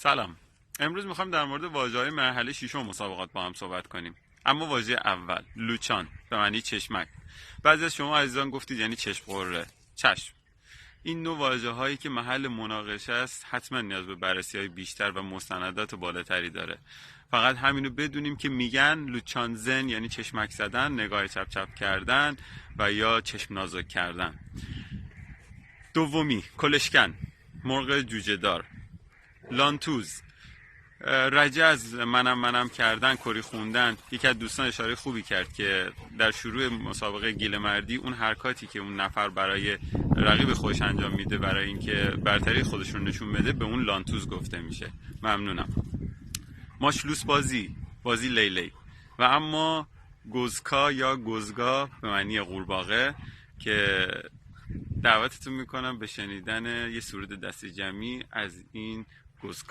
سلام. امروز میخوایم در مورد واژه‌های مرحله ششم مسابقات با هم صحبت کنیم. اما واژه اول، لوچان، به معنی چشمک. بعضی از شما عزیزان گفتید یعنی چشم قره. چشم. این نوع واژه‌هایی که محل مناقشه است حتما نیاز به بررسی‌های بیشتر و مستندات بالاتری داره. فقط همینو بدونیم که میگن لوچان زن یعنی چشمک زدن، نگاه چپ چپ کردن و یا چشم نازک کردن. دومی، کلشکن، مرغ جوجه دار. لانتوز، رجز، منم کردن، کری خوندن. یکی از دوستان اشاره خوبی کرد که در شروع مسابقه گیل مردی اون حرکاتی که اون نفر برای رقیب خودش انجام میده برای اینکه برتری خودش رو نشون بده به اون لانتوز گفته میشه. ممنونم. ماشلوس بازی لیلی. و اما گزکا یا گزگا به معنی قورباغه که دعوتتون میکنم به شنیدن یه سرود دست جمعی از این گزکا.